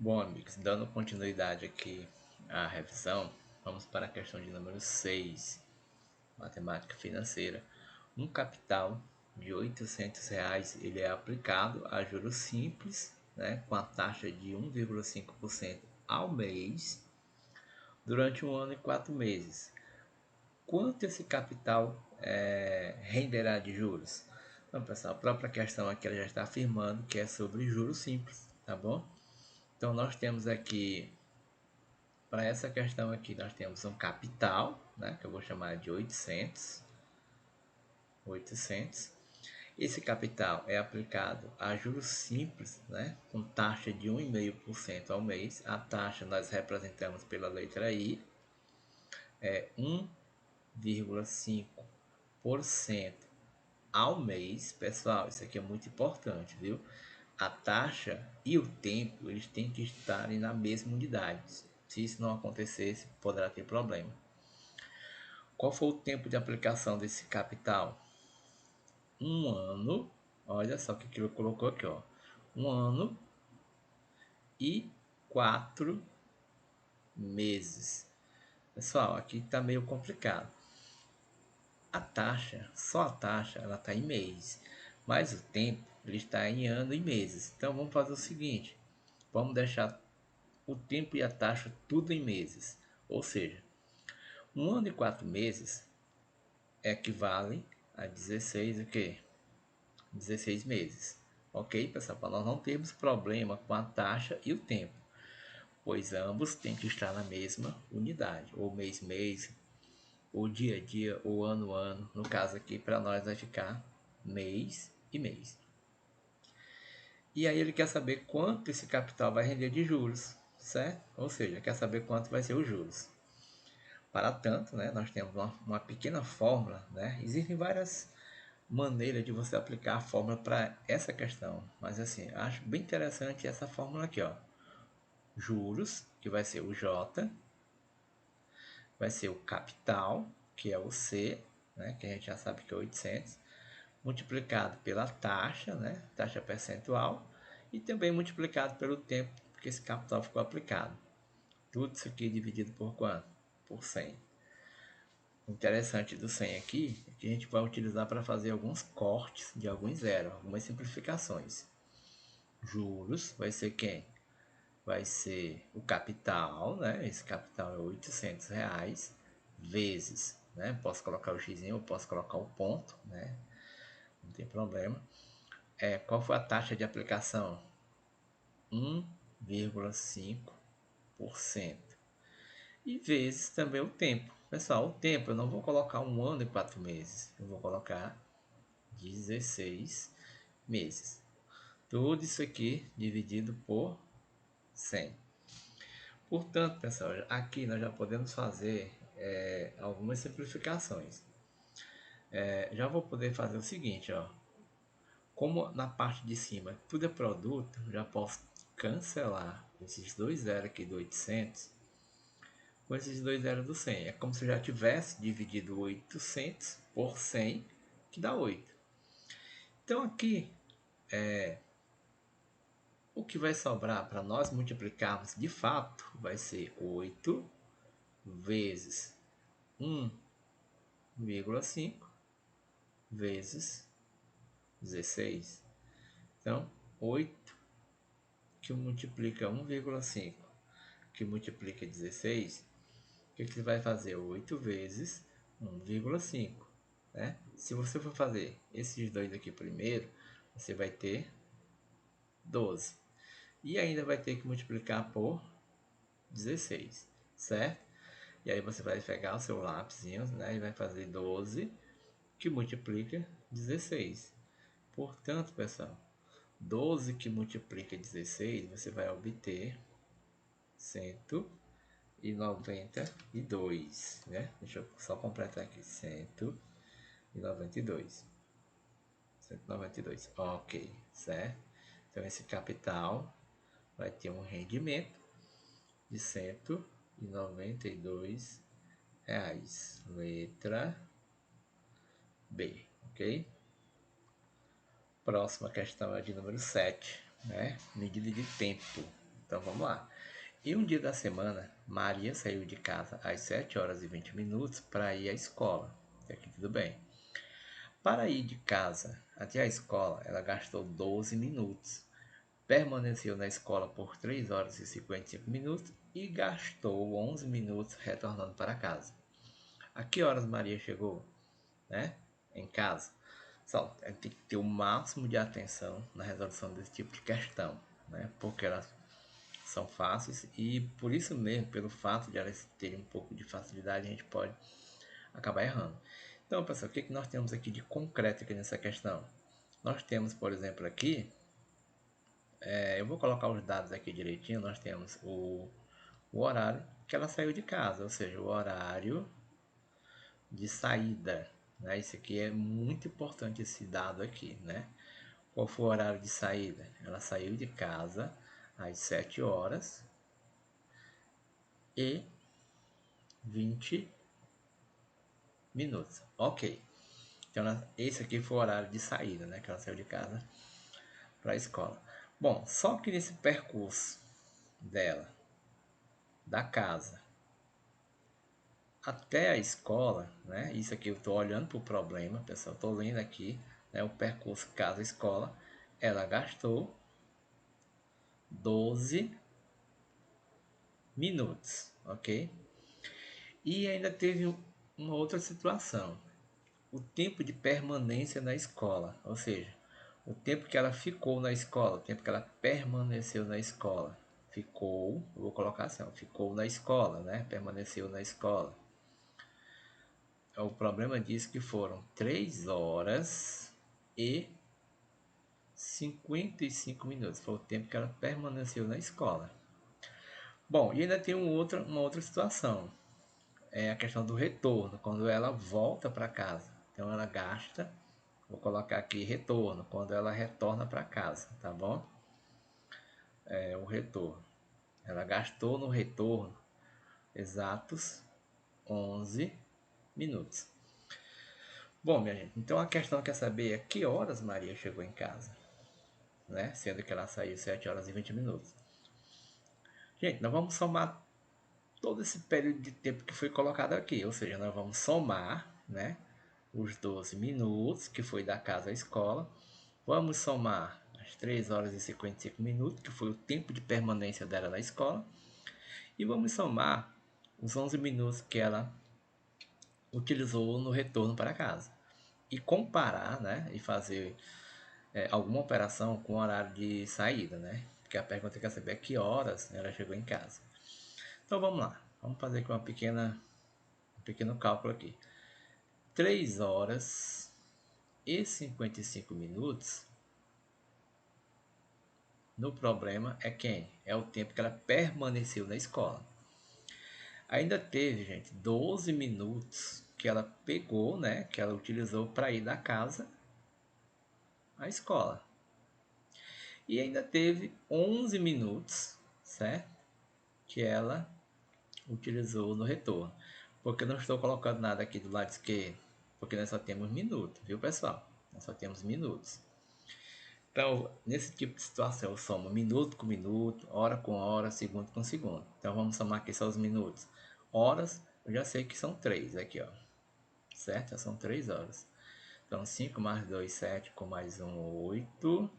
Bom, amigos, dando continuidade aqui à revisão, vamos para a questão de número 6, matemática financeira. Um capital de R$ 800 ele é aplicado a juros simples, né, com a taxa de 1,5% ao mês, durante 1 ano e 4 meses. Quanto esse capital renderá de juros? Então, pessoal, a própria questão aqui ela já está afirmando que é sobre juros simples, tá bom? Então, nós temos aqui, para essa questão aqui, nós temos um capital, né, que eu vou chamar de 800. Esse capital é aplicado a juros simples, né, com taxa de 1,5% ao mês. A taxa nós representamos pela letra I, é 1,5% ao mês. Pessoal, isso aqui é muito importante, viu? A taxa e o tempo, eles têm que estarem na mesma unidade. Se isso não acontecer, poderá ter problema. Qual foi o tempo de aplicação desse capital? 1 ano. Olha só o que ele colocou aqui, ó. 1 ano e 4 meses. Pessoal, aqui está meio complicado. A taxa, só a taxa, ela está em mês, mas o tempo ele está em ano e meses. Então vamos fazer o seguinte: vamos deixar o tempo e a taxa tudo em meses. Ou seja, 1 ano e 4 meses equivale a 16 o quê? 16 meses. Ok, pessoal? Para nós não termos problema com a taxa e o tempo, pois ambos têm que estar na mesma unidade, ou mês, ou dia, ou ano. No caso aqui, para nós vai ficar mês e mês. E aí ele quer saber quanto esse capital vai render de juros, certo? Ou seja, quer saber quanto vai ser os juros. Para tanto, né, nós temos uma pequena fórmula, né? Existem várias maneiras de você aplicar a fórmula para essa questão, mas assim, acho bem interessante essa fórmula aqui, ó. Juros, que vai ser o J, vai ser o capital, que é o C, né, que a gente já sabe que é 800, multiplicado pela taxa, né, taxa percentual, e também multiplicado pelo tempo que esse capital ficou aplicado. Tudo isso aqui dividido por quanto? Por 100. O interessante do 100 aqui é que a gente vai utilizar para fazer alguns cortes de alguns zeros, algumas simplificações. Juros vai ser quem? Vai ser o capital, né? Esse capital é R$ 800, vezes, né? Posso colocar o x, eu posso colocar o ponto, né? Não tem problema. Qual foi a taxa de aplicação? 1,5%. E vezes também o tempo. Pessoal, o tempo eu não vou colocar 1 ano e 4 meses, eu vou colocar 16 meses. Tudo isso aqui dividido por 100. Portanto, pessoal, aqui nós já podemos fazer algumas simplificações. Já vou poder fazer o seguinte, ó. Como na parte de cima tudo é produto, já posso cancelar esses dois zeros aqui do 800 com esses dois zeros do 100. É como se eu já tivesse dividido 800 por 100, que dá 8. Então aqui, o que vai sobrar para nós multiplicarmos de fato vai ser 8 vezes 1,5 vezes 16. Então, 8 que multiplica 1,5 que multiplica 16, o que você vai fazer? 8 vezes 1,5. Né? Se você for fazer esses dois aqui primeiro, você vai ter 12. E ainda vai ter que multiplicar por 16, certo? E aí você vai pegar o seu lápisinho, né, e vai fazer 12 que multiplica 16. Portanto, pessoal, 12 que multiplica 16, você vai obter 192, né? Deixa eu só completar aqui, 192. 192, ok, certo? Então esse capital vai ter um rendimento de R$ 192, letra B, ok? Próxima questão é de número 7, né? Medida de tempo. Então vamos lá. Em um dia da semana, Maria saiu de casa às 7 horas e 20 minutos para ir à escola. Até aqui tudo bem. Para ir de casa até a escola, ela gastou 12 minutos. Permaneceu na escola por 3 horas e 55 minutos e gastou 11 minutos retornando para casa. A que horas Maria chegou, né, em casa? Só tem que ter o máximo de atenção na resolução desse tipo de questão, né? Porque elas são fáceis e por isso mesmo, pelo fato de elas terem um pouco de facilidade, a gente pode acabar errando. Então, pessoal, o que nós temos aqui de concreto aqui nessa questão? Nós temos, por exemplo, aqui, eu vou colocar os dados aqui direitinho, nós temos o horário que ela saiu de casa, ou seja, o horário de saída, né? Isso aqui é muito importante, esse dado aqui, né? Qual foi o horário de saída? Ela saiu de casa às 7 horas e 20 minutos. Ok. Então, esse aqui foi o horário de saída, né? Que ela saiu de casa para a escola. Bom, só que nesse percurso dela, da casa até a escola, né? Isso aqui eu estou olhando para o problema, pessoal. Estou lendo aqui, né? O percurso casa-escola. Ela gastou 12 minutos, ok? E ainda teve uma outra situação. O tempo de permanência na escola, ou seja, o tempo que ela ficou na escola, o tempo que ela permaneceu na escola. Ficou, eu vou colocar assim, ó, ficou na escola, né? Permaneceu na escola. O problema diz que foram 3 horas e 55 minutos. Foi o tempo que ela permaneceu na escola. Bom, e ainda tem uma outra situação. É a questão do retorno, quando ela volta para casa. Então ela gasta, vou colocar aqui retorno, quando ela retorna para casa, tá bom? É o retorno. Ela gastou no retorno exatos 11 minutos. Bom, minha gente, então a questão quer saber é que horas Maria chegou em casa, né? Sendo que ela saiu 7 horas e 20 minutos. Gente, nós vamos somar todo esse período de tempo que foi colocado aqui, ou seja, nós vamos somar, né, os 12 minutos que foi da casa à escola, vamos somar as 3 horas e 55 minutos, que foi o tempo de permanência dela na escola, e vamos somar os 11 minutos que ela utilizou no retorno para casa. E comparar, né, e fazer alguma operação com o horário de saída, né? Porque a pergunta quer saber a que horas ela chegou em casa. Então vamos lá, vamos fazer aqui um pequeno cálculo aqui. 3 horas e 55 minutos no problema é quem? É o tempo que ela permaneceu na escola. Ainda teve, gente, 12 minutos que ela pegou, né? Que ela utilizou para ir da casa à escola. E ainda teve 11 minutos, certo? Que ela utilizou no retorno. Porque eu não estou colocando nada aqui do lado esquerdo, porque nós só temos minutos, viu, pessoal? Nós só temos minutos. Então, nesse tipo de situação, eu somo minuto com minuto, hora com hora, segundo com segundo. Então, vamos somar aqui só os minutos. Horas, eu já sei que são 3 aqui, ó. Certo? Já são 3 horas. Então, 5 mais 2, 7, com mais 1, 8,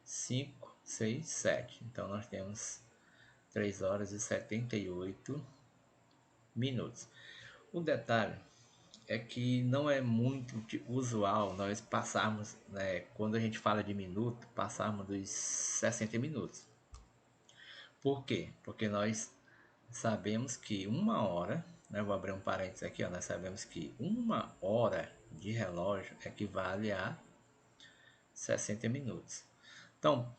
5, 6, 7. Então, nós temos 3 horas e 78 minutos. O detalhe é que não é muito usual nós passarmos, né, quando a gente fala de minuto, passarmos dos 60 minutos. Por quê? Porque nós sabemos que uma hora, né, vou abrir um parênteses aqui, ó, nós sabemos que uma hora de relógio equivale a 60 minutos. Então,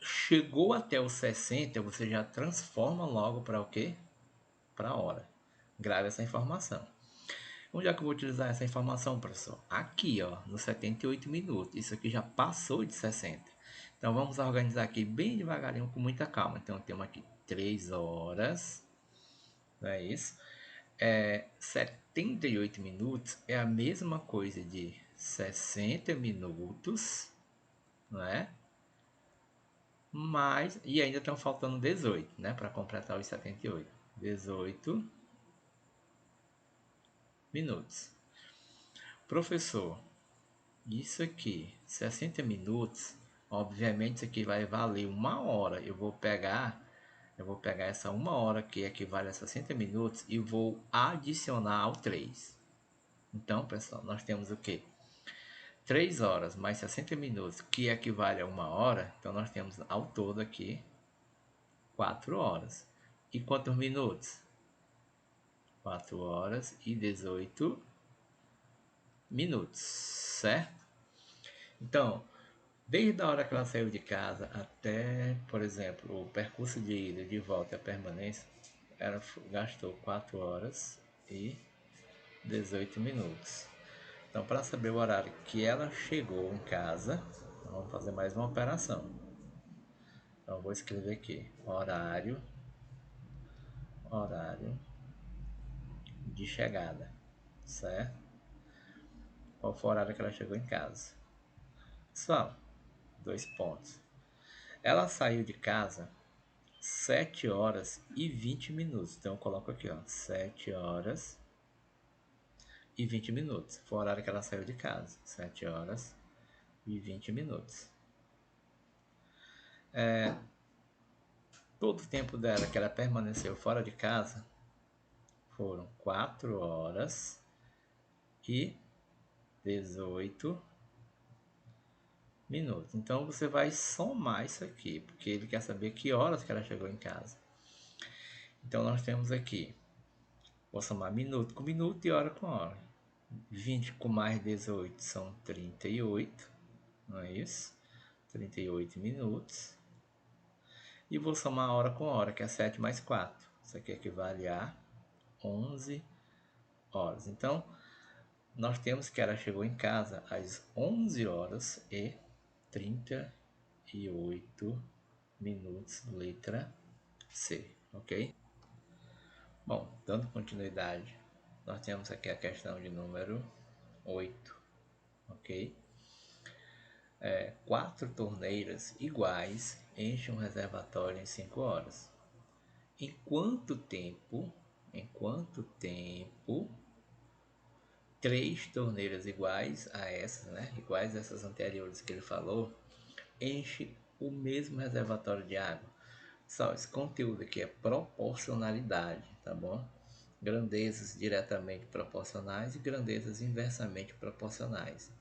chegou até os 60, você já transforma logo para o quê? Para a hora. Grave essa informação. Onde é que eu vou utilizar essa informação, professor? Aqui, ó, nos 78 minutos. Isso aqui já passou de 60. Então, vamos organizar aqui bem devagarinho, com muita calma. Então, temos aqui 3 horas, não é isso? 78 minutos é a mesma coisa de 60 minutos, não é? mais, e ainda estão faltando 18, né, para completar os 78. 18 minutos. Professor, isso aqui, 60 minutos, obviamente isso aqui vai valer uma hora. Eu vou pegar essa uma hora que equivale a 60 minutos e vou adicionar ao 3. Então, pessoal, nós temos o quê? 3 horas mais 60 minutos, que equivale a uma hora. Então, nós temos ao todo aqui 4 horas. E quantos minutos? 4 horas e 18 minutos, certo? Então, desde a hora que ela saiu de casa até, por exemplo, o percurso de ida, de volta e a permanência, ela gastou 4 horas e 18 minutos. Então, para saber o horário que ela chegou em casa, vamos fazer mais uma operação. Então, eu vou escrever aqui: horário de chegada, certo? Qual foi o horário que ela chegou em casa? Pessoal, 2 pontos. Ela saiu de casa 7 horas e 20 minutos. Então eu coloco aqui, ó, 7 horas e 20 minutos. Foi o horário que ela saiu de casa. 7 horas e 20 minutos. Todo o tempo dela que ela permaneceu fora de casa foram 4 horas e 18 minutos. Então você vai somar isso aqui, porque ele quer saber que horas que ela chegou em casa. Então nós temos aqui, vou somar minuto com minuto e hora com hora. 20 com mais 18 são 38, não é isso? 38 minutos. E vou somar hora com hora, que é 7 mais 4. Isso aqui equivale a 11 horas. Então, nós temos que ela chegou em casa às 11 horas e 38 minutos, letra C, ok? Bom, dando continuidade, nós temos aqui a questão de número 8, ok? 4 torneiras iguais enchem um reservatório em 5 horas. Em quanto tempo 3 torneiras iguais a essas, né? Iguais a essas anteriores que ele falou, enche o mesmo reservatório de água? Só esse conteúdo aqui é proporcionalidade, tá bom? Grandezas diretamente proporcionais e grandezas inversamente proporcionais.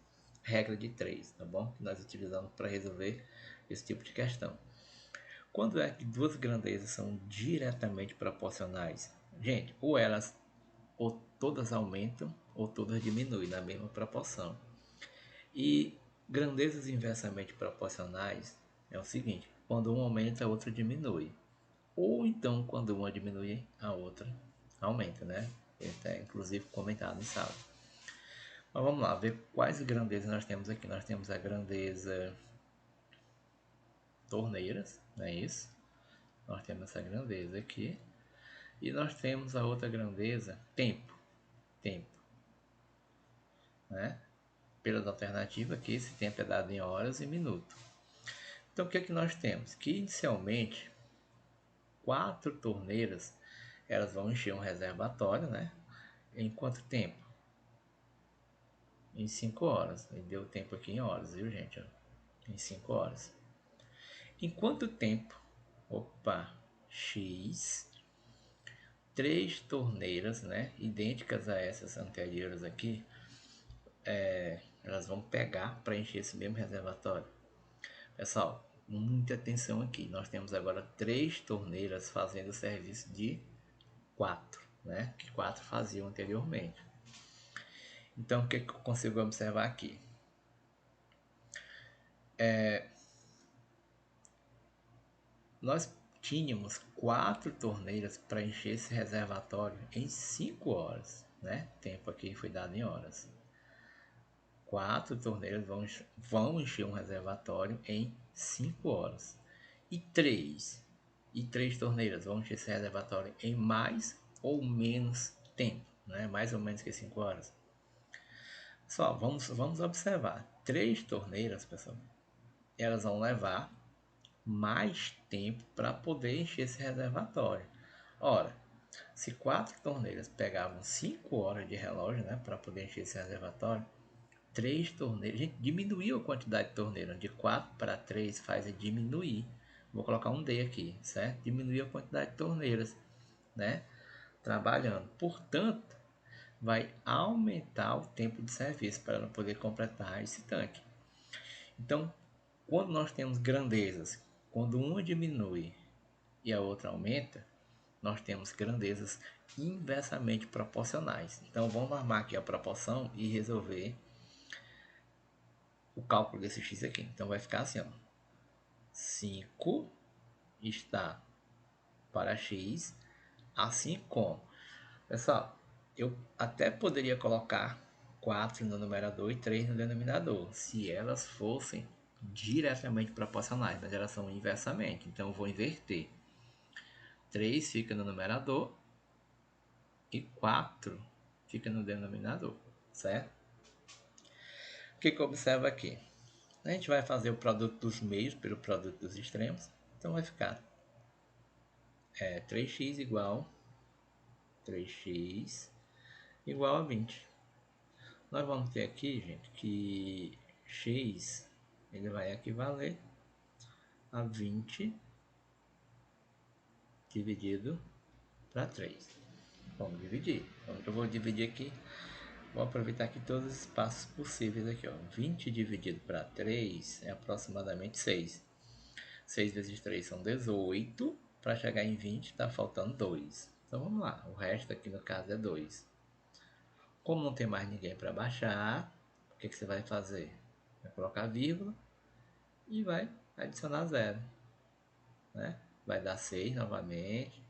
Regra de 3, tá bom? Que nós utilizamos para resolver esse tipo de questão. Quando é que duas grandezas são diretamente proporcionais? Gente, ou todas aumentam ou todas diminuem na mesma proporção. E grandezas inversamente proporcionais é o seguinte: quando uma aumenta, a outra diminui. Ou então, quando uma diminui, a outra aumenta, né? Ele está inclusive comentado em sala. Mas vamos lá, ver quais grandezas nós temos aqui. Nós temos a grandeza torneiras, não é isso? Nós temos essa grandeza aqui. E nós temos a outra grandeza, tempo. Tempo, né? Pelas alternativas aqui, esse tempo é dado em horas e minutos. Então, o que é que nós temos? Que inicialmente, 4 torneiras, elas vão encher um reservatório, né? Em quanto tempo? Em 5 horas. E deu tempo aqui em horas, viu, gente? Em 5 horas. Em quanto tempo? Opa, X. 3 torneiras, né? Idênticas a essas anteriores aqui, elas vão pegar para encher esse mesmo reservatório. Pessoal, muita atenção aqui. Nós temos agora 3 torneiras fazendo o serviço de 4, né? Que 4 faziam anteriormente. Então, o que eu consigo observar aqui? Nós tínhamos 4 torneiras para encher esse reservatório em 5 horas, né? Tempo aqui foi dado em horas. 4 torneiras vão encher um reservatório em 5 horas. E 3 torneiras vão encher esse reservatório em mais ou menos tempo, né? Mais ou menos que 5 horas. Só, vamos observar. 3 torneiras, pessoal, elas vão levar mais tempo para poder encher esse reservatório. Ora, se 4 torneiras pegavam 5 horas de relógio, né, para poder encher esse reservatório, 3 torneiras, a gente diminuiu a quantidade de torneiras, de 4 para 3 faz diminuir. Vou colocar um D aqui, certo? Diminuir a quantidade de torneiras, né, trabalhando. Portanto, vai aumentar o tempo de serviço para ela poder completar esse tanque. Então, quando nós temos grandezas, quando uma diminui e a outra aumenta, nós temos grandezas inversamente proporcionais. Então, vamos armar aqui a proporção e resolver o cálculo desse x aqui. Então, vai ficar assim, ó. 5 está para x, assim como... Pessoal, eu até poderia colocar 4 no numerador e 3 no denominador, se elas fossem diretamente proporcionais, mas elas são inversamente. Então, eu vou inverter. 3 fica no numerador e 4 fica no denominador, certo? O que observa aqui? A gente vai fazer o produto dos meios pelo produto dos extremos, então vai ficar 3x igual 3x igual a 20. Nós vamos ter aqui, gente, que x ele vai equivaler a 20 dividido para 3. Vamos dividir. Então, eu vou dividir aqui. Vou aproveitar aqui todos os espaços possíveis aqui, ó. 20 dividido para 3 é aproximadamente 6. 6 vezes 3 são 18. Para chegar em 20 está faltando 2. Então vamos lá. O resto aqui no caso é 2. Como não tem mais ninguém para baixar, o que você vai fazer? Vai colocar vírgula e vai adicionar 0. Né? Vai dar 6 novamente.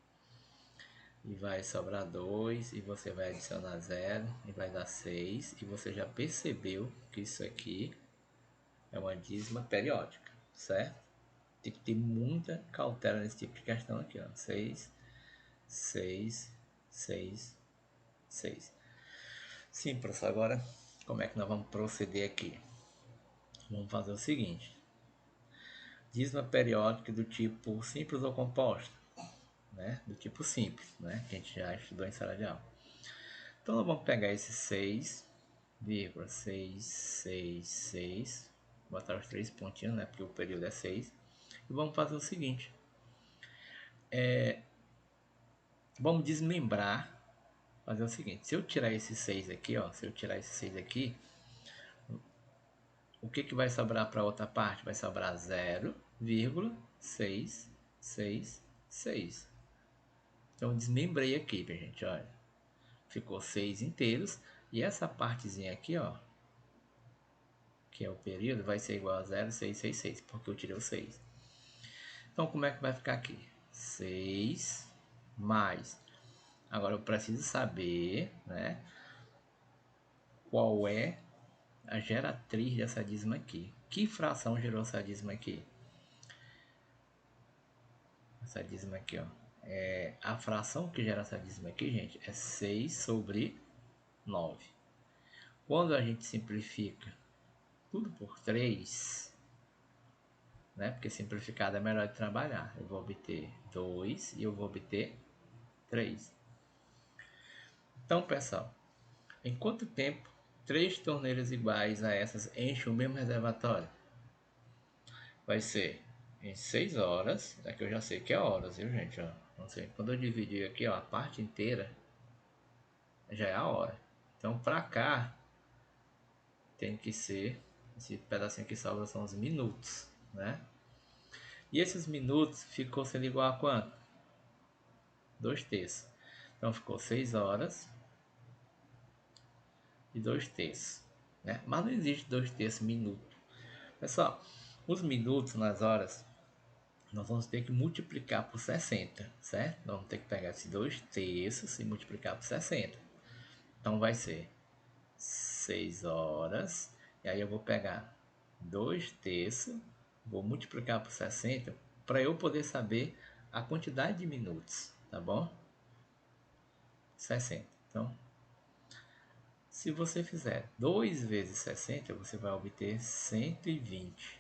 E vai sobrar 2 e você vai adicionar 0 e vai dar 6. E você já percebeu que isso aqui é uma dízima periódica, certo? Tem que ter muita cautela nesse tipo de questão aqui, ó. 6, 6, 6, 6. Sim, professor, agora como é que nós vamos proceder aqui? Vamos fazer o seguinte. Dízima periódica do tipo simples ou composta, né? Do tipo simples, né? Que a gente já estudou em sala de aula. Então, nós vamos pegar esse 6,666, botar os 3 pontinhos, né? Porque o período é 6. E vamos fazer o seguinte. Vamos desmembrar. Fazer o seguinte. Se eu tirar esse 6 aqui, ó. Se eu tirar esse 6 aqui, o que vai sobrar para a outra parte? Vai sobrar 0,666. Então, desmembrei aqui, gente, olha. Ficou 6 inteiros. E essa partezinha aqui, ó, que é o período, vai ser igual a 0,666, porque eu tirei o 6. Então, como é que vai ficar aqui? 6 mais... Agora, eu preciso saber, né, qual é a geratriz dessa dízima aqui. Que fração gerou essa dízima aqui? Essa dízima aqui, ó. A fração que gera essa dízima aqui, gente, é 6 sobre 9. Quando a gente simplifica tudo por 3, né, porque simplificado é melhor de trabalhar. Eu vou obter 2 e eu vou obter 3. Então, pessoal, em quanto tempo 3 torneiras iguais a essas enchem o mesmo reservatório? Vai ser em 6 horas. Aqui eu já sei que é horas, viu, gente? Ó, não sei. Quando eu dividir aqui, ó, a parte inteira já é a hora. Então, para cá tem que ser... Esse pedacinho aqui sobra são os minutos, né? E esses minutos ficou sendo igual a quanto? 2 terços. Então, ficou 6 horas e 2 terços, né? Mas não existe 2 terços minuto. Pessoal, os minutos nas horas, nós vamos ter que multiplicar por 60, certo? Nós vamos ter que pegar esses 2 terços e multiplicar por 60. Então, vai ser 6 horas. E aí eu vou pegar 2 terços, vou multiplicar por 60 para eu poder saber a quantidade de minutos, tá bom? 60. Então, se você fizer 2 vezes 60, você vai obter 120.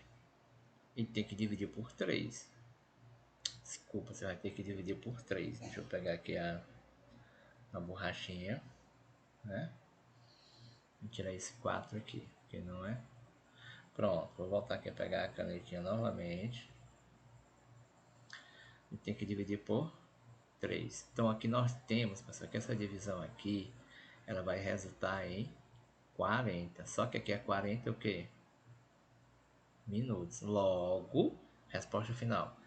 e tem que dividir por 3. Desculpa, você vai ter que dividir por 3. Deixa eu pegar aqui a borrachinha, né? Vou tirar esse 4 aqui, que não é. Pronto, vou voltar aqui a pegar a canetinha novamente. E tem que dividir por 3. Então aqui nós temos, pessoal, que essa divisão aqui, ela vai resultar em 40. Só que aqui é 40 o quê? Minutos. Logo, resposta final.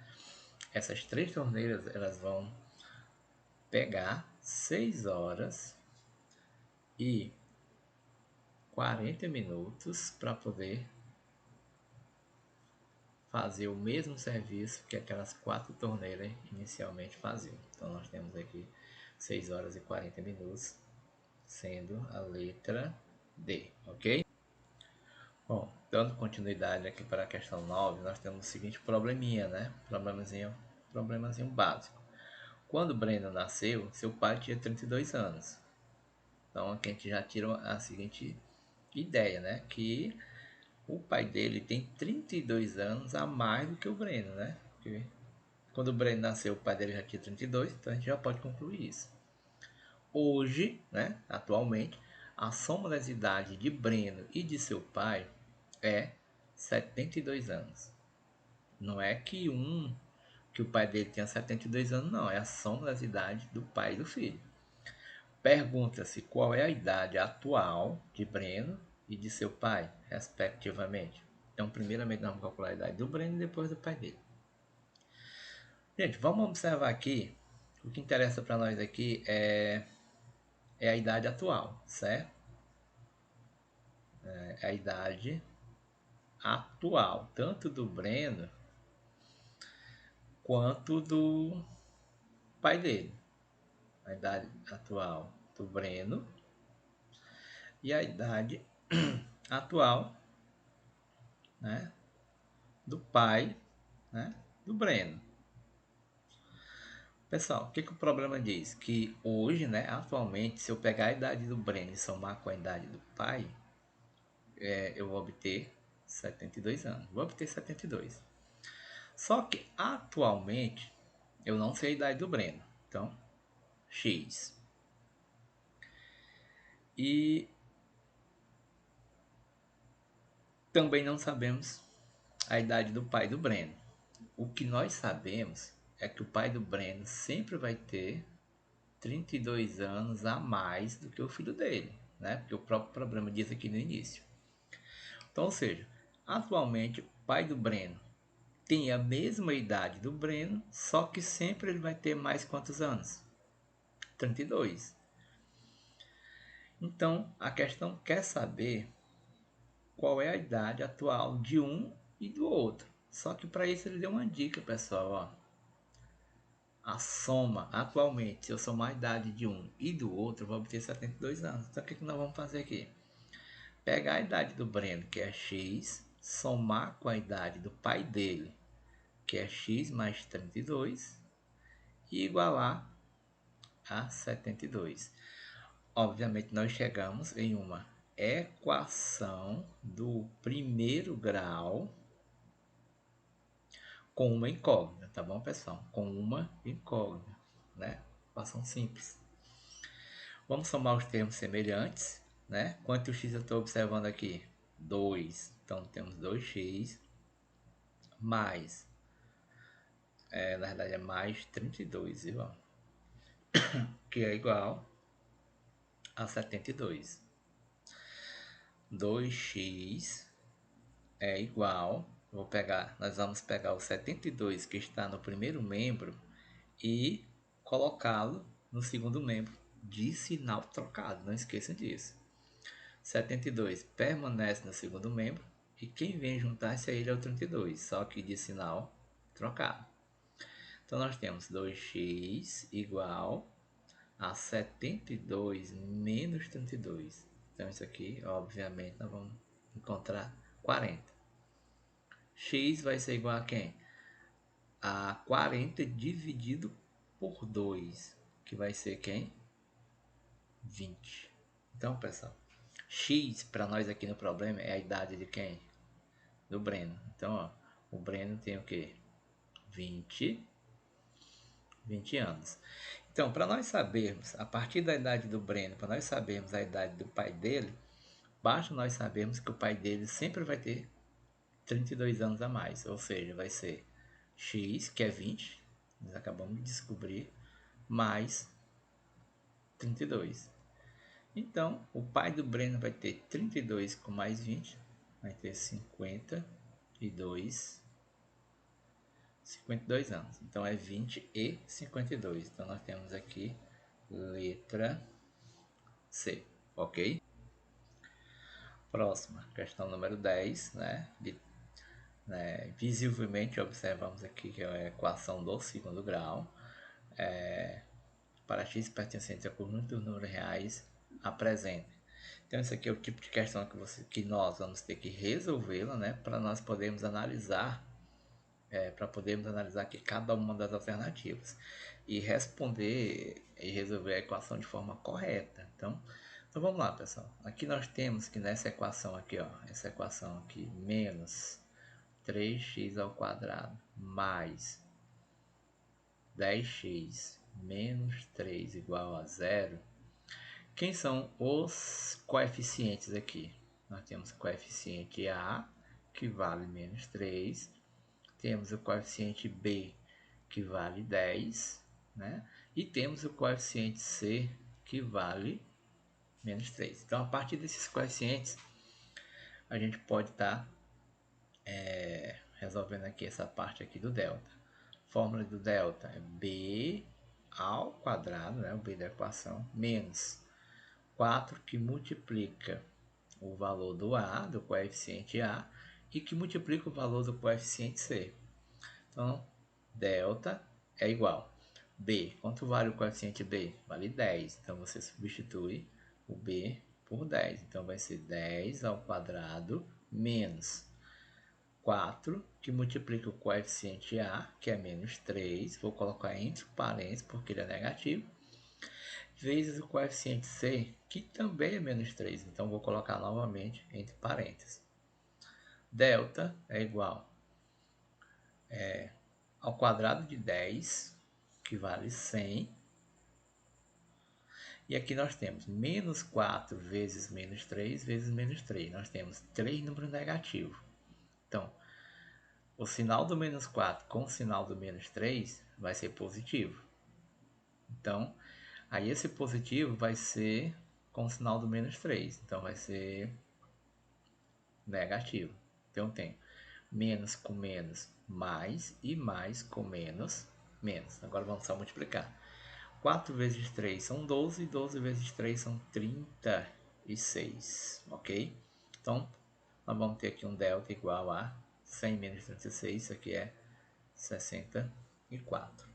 Essas 3 torneiras, elas vão pegar 6 horas e 40 minutos para poder fazer o mesmo serviço que aquelas 4 torneiras inicialmente faziam. Então nós temos aqui 6 horas e 40 minutos, sendo a letra D, ok? Bom, dando continuidade aqui para a questão 9, nós temos o seguinte probleminha, né? Problemazinho básico. Quando Breno nasceu, seu pai tinha 32 anos. Então aqui a gente já tira a seguinte ideia, né? Que o pai dele tem 32 anos a mais do que o Breno, né? Porque quando o Breno nasceu, o pai dele já tinha 32, então a gente já pode concluir isso. Hoje, né, atualmente, a soma das idades de Breno e de seu pai é 72 anos. Não é que o pai dele tinha 72 anos, não. É a soma das idades do pai e do filho. Pergunta-se qual é a idade atual de Breno e de seu pai, respectivamente. Então, primeiramente, nós vamos calcular a idade do Breno e depois do pai dele. Gente, vamos observar aqui. O que interessa para nós aqui é a idade atual, certo? É a idade atual, tanto do Breno quanto do pai dele. A idade atual do Breno e a idade atual, né, do pai, né, do Breno. Pessoal, o que o problema diz? Que hoje, né, atualmente, se eu pegar a idade do Breno e somar com a idade do pai, eu vou obter 72 anos. Vou obter 72. Só que atualmente eu não sei a idade do Breno. Então, X. E também não sabemos a idade do pai do Breno. O que nós sabemos é que o pai do Breno sempre vai ter 32 anos a mais do que o filho dele, né? Porque o próprio problema diz aqui no início. Então, ou seja, atualmente o pai do Breno tem a mesma idade do Breno, só que sempre ele vai ter mais quantos anos? 32. Então, a questão quer saber qual é a idade atual de um e do outro. Só que para isso ele deu uma dica, pessoal, ó. A soma, atualmente, se eu somar a idade de um e do outro, eu vou obter 72 anos. Então, o que nós vamos fazer aqui? Pegar a idade do Breno, que é X, somar com a idade do pai dele, que é X mais 32, e igualar a 72. Obviamente, nós chegamos em uma equação do primeiro grau com uma incógnita, tá bom, pessoal? Com uma incógnita, né? Equação simples. Vamos somar os termos semelhantes, né? Quanto x eu estou observando aqui? 2. Então, temos 2x mais, na verdade é mais 32, viu? Que é igual a 72. 2x é igual, nós vamos pegar o 72 que está no primeiro membro e colocá-lo no segundo membro de sinal trocado, não esqueçam disso. 72 permanece no segundo membro e quem vem juntar-se a ele é o 32, só que de sinal trocado. Então nós temos 2x igual a 72 menos 32. Então isso aqui, obviamente, nós vamos encontrar 40. X vai ser igual a quem? A 40 dividido por 2, que vai ser quem? 20. Então, pessoal, X para nós aqui no problema é a idade de quem? Do Breno. Então, ó, O Breno tem o quê? 20 anos. Então, para nós sabermos, a partir da idade do Breno, para nós sabermos a idade do pai dele, basta nós sabermos que o pai dele sempre vai ter 32 anos a mais. Ou seja, vai ser X, que é 20, nós acabamos de descobrir, mais 32. Então, o pai do Breno vai ter 32 com mais 20, vai ter 52 anos. Então, é 20 e 52. Então, nós temos aqui letra C, ok? Próxima, questão número 10, visivelmente observamos aqui que é a equação do segundo grau. Para x pertencente ao conjunto dos números reais, apresente. Então, esse aqui é o tipo de questão que nós vamos ter que resolvê-la, né, para nós podermos analisar, para podermos analisar aqui cada uma das alternativas e responder e resolver a equação de forma correta. Então vamos lá, pessoal. Aqui nós temos que nessa equação aqui, ó, essa equação aqui, menos 3x ao quadrado mais 10x menos 3 igual a zero. Quem são os coeficientes aqui? Nós temos o coeficiente A, que vale menos 3. Temos o coeficiente B, que vale 10. Né? E temos o coeficiente C, que vale menos 3. Então, a partir desses coeficientes, a gente pode estar resolvendo aqui essa parte aqui do delta. Fórmula do delta é B ao quadrado, né? O B da equação, menos 4 que multiplica o valor do A, do coeficiente A, e que multiplica o valor do coeficiente C. Então, delta é igual. B, quanto vale o coeficiente B? Vale 10. Então, você substitui o B por 10. Então, vai ser 10 ao quadrado menos 4, que multiplica o coeficiente A, que é menos 3. Vou colocar entre parênteses, porque ele é negativo. Vezes o coeficiente C, que também é menos 3. Então, vou colocar novamente entre parênteses. Delta é igual ao quadrado de 10, que vale 100. E aqui nós temos menos 4 vezes menos 3 vezes menos 3. Nós temos 3 números negativos. Então, o sinal do menos 4 com o sinal do menos 3 vai ser positivo. Então, aí esse positivo vai ser com o sinal do menos 3. Então, vai ser negativo. Então, tem menos com menos, mais, e mais com menos, menos. Agora vamos só multiplicar. 4 vezes 3 são 12, 12 vezes 3 são 36, ok? Então, nós vamos ter aqui um delta igual a 100 menos 36, isso aqui é 64.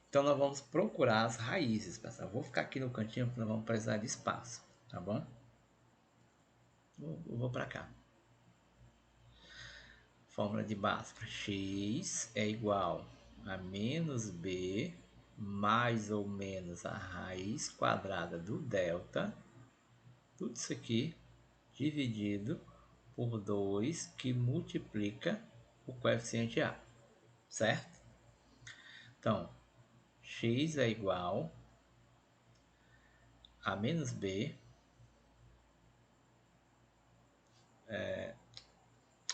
Então, nós vamos procurar as raízes, pessoal. Vou ficar aqui no cantinho porque nós vamos precisar de espaço, tá bom? Eu vou para cá. Fórmula de Bhaskara. X é igual a menos B mais ou menos a raiz quadrada do delta, tudo isso aqui dividido por 2 que multiplica o coeficiente A, certo? Então, x é igual a menos B,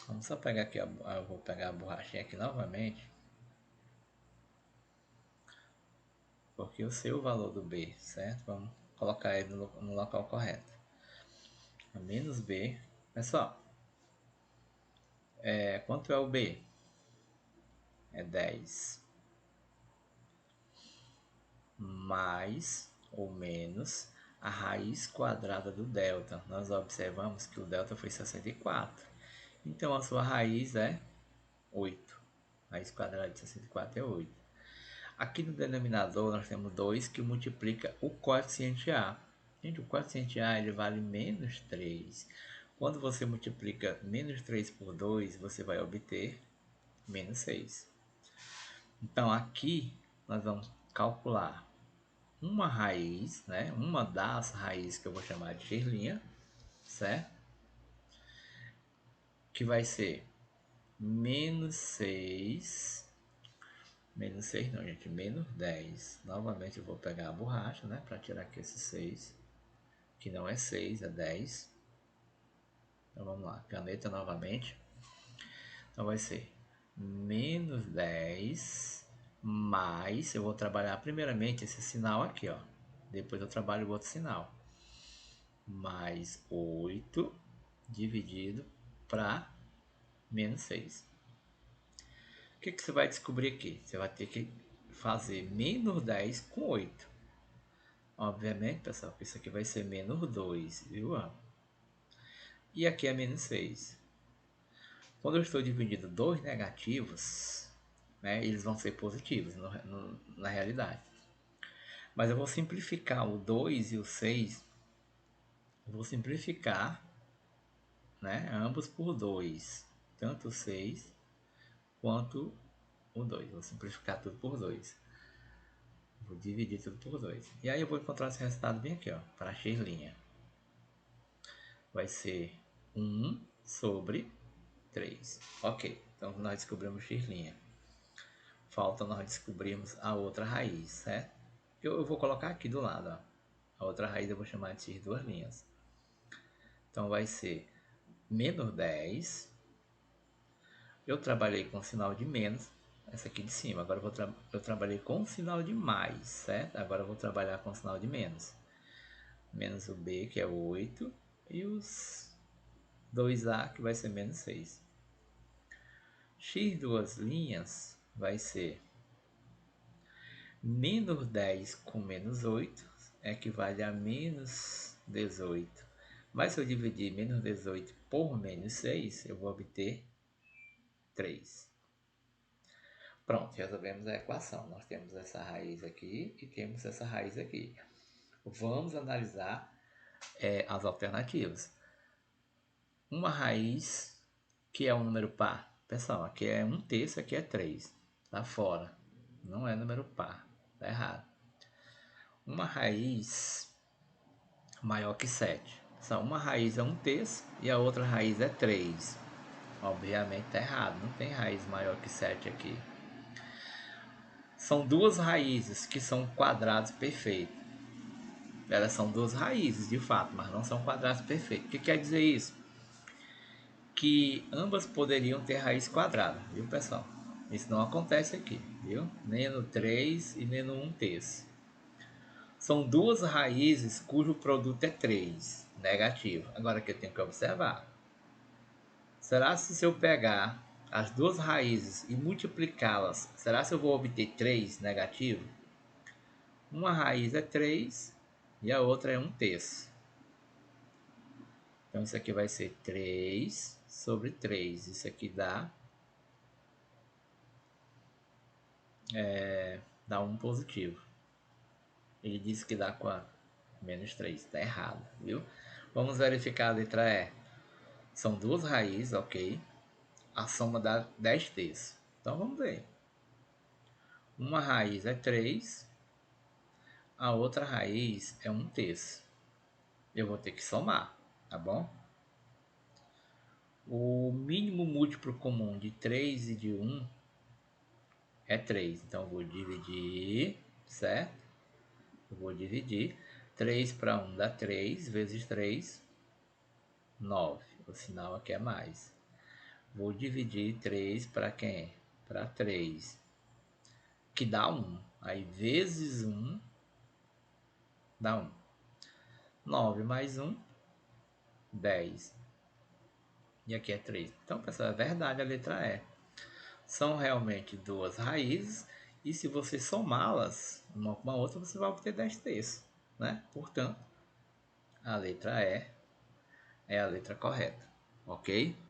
vamos só pegar aqui, eu vou pegar a borrachinha aqui novamente, porque eu sei o valor do B, certo? Vamos colocar ele no local correto. A menos B, pessoal, quanto é o B? É 10. Mais ou menos a raiz quadrada do delta. Nós observamos que o delta foi 64. Então, a sua raiz é 8. Raiz quadrada de 64 é 8. Aqui no denominador, nós temos 2 que multiplica o coeficiente A. Gente, o coeficiente A ele vale menos 3. Quando você multiplica menos 3 por 2, você vai obter menos 6. Então, aqui nós vamos calcular uma raiz, né? Uma das raízes que eu vou chamar de xerlinha, certo? Que vai ser menos 6. Menos 6 não, gente. Menos 10. Novamente eu vou pegar a borracha, né? Para tirar aqui esse 6. Que não é 6, é 10. Então vamos lá. Caneta novamente. Então vai ser menos 10 mais. Eu vou trabalhar primeiramente esse sinal aqui, ó. Depois eu trabalho o outro sinal. Mais 8 dividido para menos 6. O que você vai descobrir aqui? Você vai ter que fazer menos 10 com 8. Obviamente, pessoal, isso aqui vai ser menos 2, viu? E aqui é menos 6. Quando eu estou dividindo dois negativos, né, eles vão ser positivos na realidade. Mas eu vou simplificar o 2 e o 6. Eu vou simplificar, né, ambos por 2. Tanto o 6 quanto o 2. Vou simplificar tudo por 2. Vou dividir tudo por 2. E aí eu vou encontrar esse resultado bem aqui, ó, para x'. Vai ser 1 sobre 3. Ok, então nós descobrimos x'. Falta nós descobrirmos a outra raiz, certo? Eu vou colocar aqui do lado, ó. A outra raiz eu vou chamar de x'. Então vai ser menos 10. Eu trabalhei com sinal de menos, essa aqui de cima. Agora eu trabalhei com sinal de mais, certo? Agora eu vou trabalhar com sinal de menos. Menos o b, que é 8, e os 2a, que vai ser menos 6. X duas linhas vai ser menos 10 com menos 8, equivale a menos 18. Mas se eu dividir menos 18 por menos 6, eu vou obter 3. Pronto, resolvemos a equação. Nós temos essa raiz aqui e temos essa raiz aqui. Vamos analisar as alternativas. Uma raiz que é um número par. Pessoal, aqui é 1/3, aqui é 3. Tá fora. Não é número par. Tá errado. Uma raiz maior que 7. Só uma raiz é 1/3 e a outra raiz é 3. Obviamente tá errado. Não tem raiz maior que 7 aqui. São duas raízes que são quadrados perfeitos. Elas são duas raízes, de fato, mas não são quadrados perfeitos. O que quer dizer isso? Que ambas poderiam ter raiz quadrada, viu, pessoal? Isso não acontece aqui, viu? Nem no 3 e nem no 1/3. São duas raízes cujo produto é 3, negativo. Agora que eu tenho que observar. Será se eu pegar as duas raízes e multiplicá-las, será se eu vou obter 3 negativo? Uma raiz é 3 e a outra é 1/3. Então isso aqui vai ser 3 sobre 3. Isso aqui dá 1 positivo. Ele disse que dá quanto? Menos 3. Está errado, viu? Vamos verificar a letra E. São duas raízes, ok. A soma dá 10/3. Então vamos ver. Uma raiz é 3. A outra raiz é 1/3. Eu vou ter que somar, tá bom? O mínimo múltiplo comum de 3 e de 1 é 3. Então eu vou dividir, certo? Eu vou dividir. 3 para 1 dá 3, vezes 3, 9. O sinal aqui é mais. Vou dividir 3 para quem? Para 3, que dá 1. Aí vezes 1 dá 1. 9 mais 1, 10. E aqui é 3. Então, pessoal, é verdade a letra E. São realmente duas raízes. E se você somá-las uma com a outra, você vai obter 10/3, né? Portanto, a letra E é a letra correta, ok?